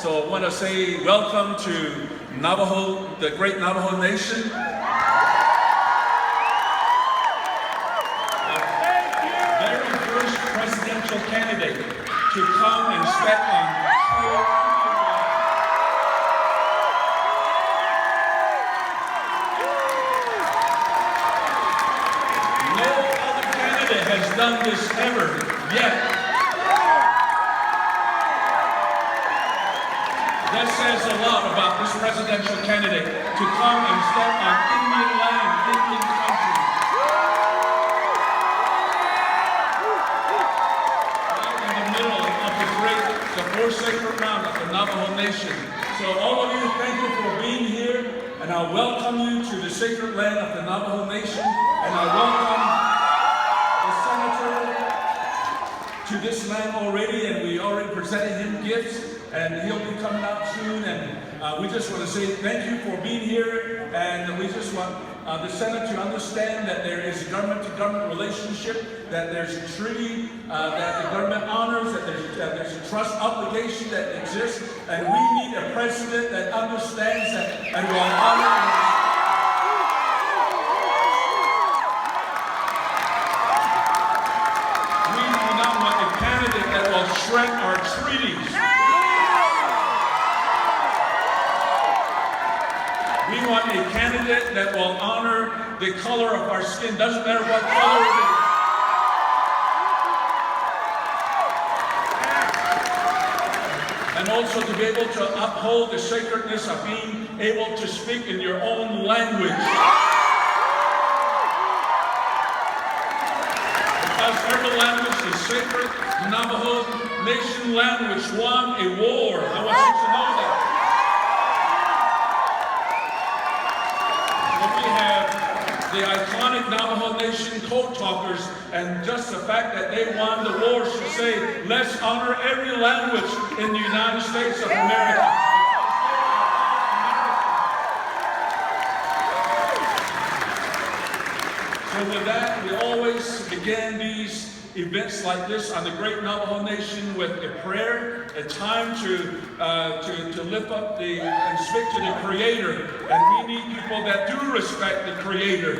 So I want to say welcome to Navajo, the great Navajo Nation. Very first presidential candidate to come and step on no other candidate has done this ever yet. That says a lot about this presidential candidate to come and step on Indian land, Indian country. Right in the middle of the fourth sacred ground of the Navajo Nation. So all of you, thank you for being here, and I welcome you to the sacred land of the Navajo Nation, and I welcome the senator to this land already, and we already presented him gifts. And he'll be coming out soon, and we just want to say thank you for being here, and we just want the Senate to understand that there is a government-to-government relationship, that there's a treaty that the government honors, that there's a trust obligation that exists, and we need a president that understands that and will honor and we do not want a candidate that will shred our treaties. We want a candidate that will honor the color of our skin. Doesn't matter what color it is. And also to be able to uphold the sacredness of being able to speak in your own language. Because every language is sacred. Navajo Nation language won a war. I want you to know that. The iconic Navajo Nation code talkers, and just the fact that they won the war should say, let's honor every language in the United States of America. So with that, we always begin these events like this on the great Navajo Nation with a prayer, a time to lift up and speak to the Creator. And we need people that do respect the Creator.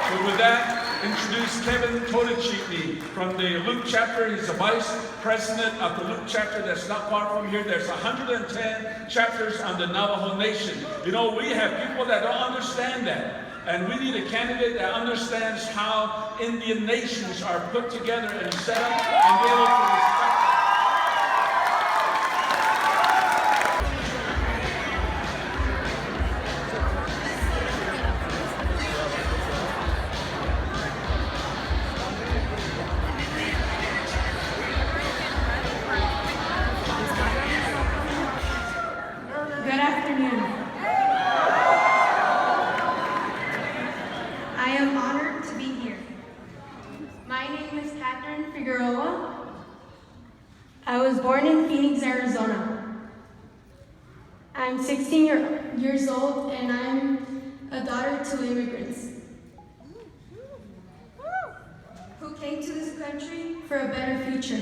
So with that, introduce Kevin Todachitney from the Luke chapter. He's the vice president of the Luke chapter that's not far from here. There's 110 chapters on the Navajo Nation. You know, we have people that don't understand that. And we need a candidate that understands how Indian nations are put together and set up and be able to respect them. Good afternoon. I am honored to be here. My name is Katherine Figueroa. I was born in Phoenix, Arizona. I'm 16 years old, and I'm a daughter to immigrants who came to this country for a better future.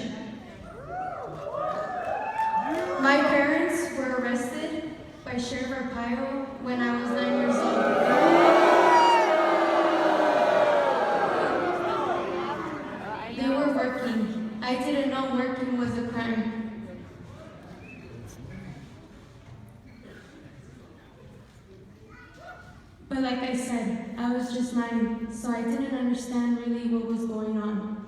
My parents were arrested by Sheriff Arpaio when I was 9 years old. They were working. I didn't know working was a crime. But like I said, I was just 9, so I didn't understand really what was going on.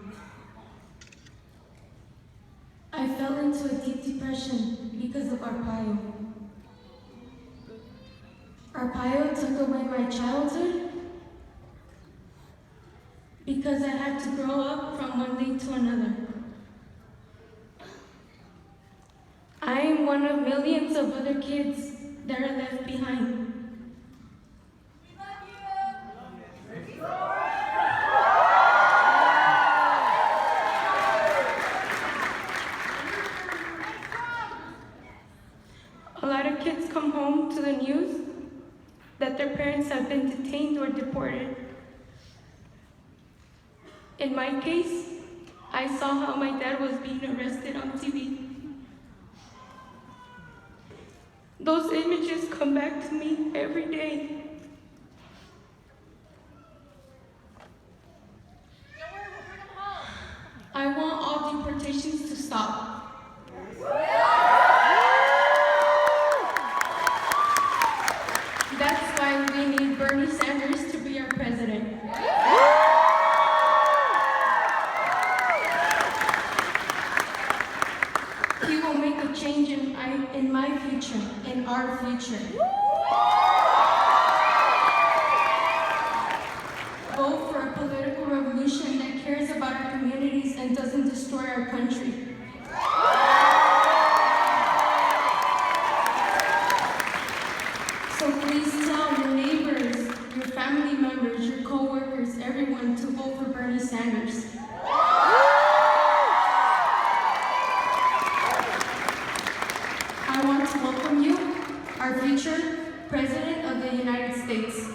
I fell into a deep depression because of Arpaio. Arpaio took away my childhood because I had to grow up from one day to another. I am one of millions of other kids that are left behind. A lot of kids come home to the news that their parents have been detained or deported. In my case, I saw how my dad was being arrested on TV. Those images come back to me every day. I want all deportations to stop. That's why we need Bernie Sanders to be our president. He will make a change in my future, in our future. Vote for a political revolution that cares about our communities and doesn't destroy our country. So please tell your neighbors, your family members, your co-workers, everyone to vote for Bernie Sanders. I want to welcome you, our future President of the United States.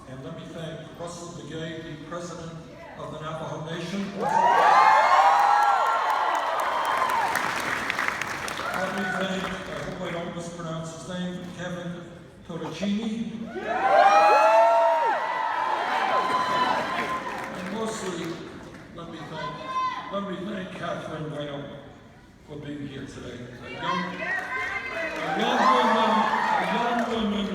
And let me thank Russell Begaye, the President of the Navajo Nation. Let me thank, I hope I don't mispronounce his name, Kevin Todacini. And mostly, let me thank Katherine Bueno for being here today. A young woman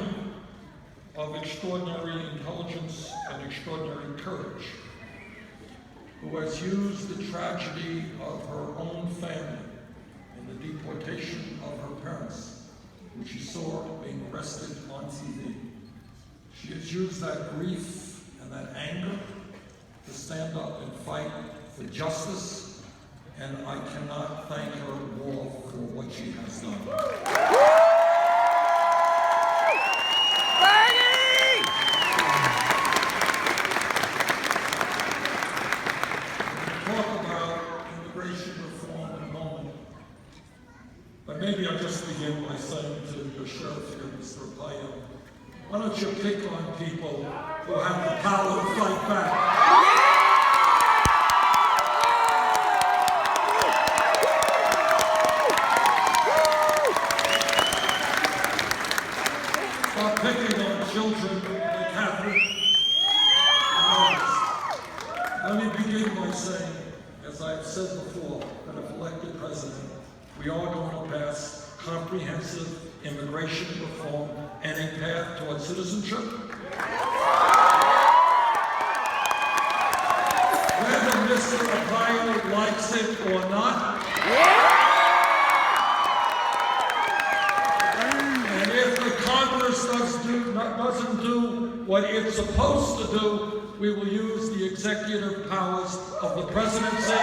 of extraordinary intelligence and extraordinary courage, who has used the tragedy of her own family and the deportation of her parents, which she saw being arrested on TV. She has used that grief and that anger to stand up and fight for justice, and I cannot thank her more for what she has done. But maybe I'll just begin by saying to your sheriff here, Mr. Arpaio, why don't you pick on people who have the power to fight back? Stop picking on children like Katherine. Let me begin by saying, as I've said before, that if elected president, we are going to pass comprehensive immigration reform and a path towards citizenship. Whether Mr. Arpaio likes it or not. And if the Congress doesn't do what it's supposed to do, we will use the executive powers of the presidency.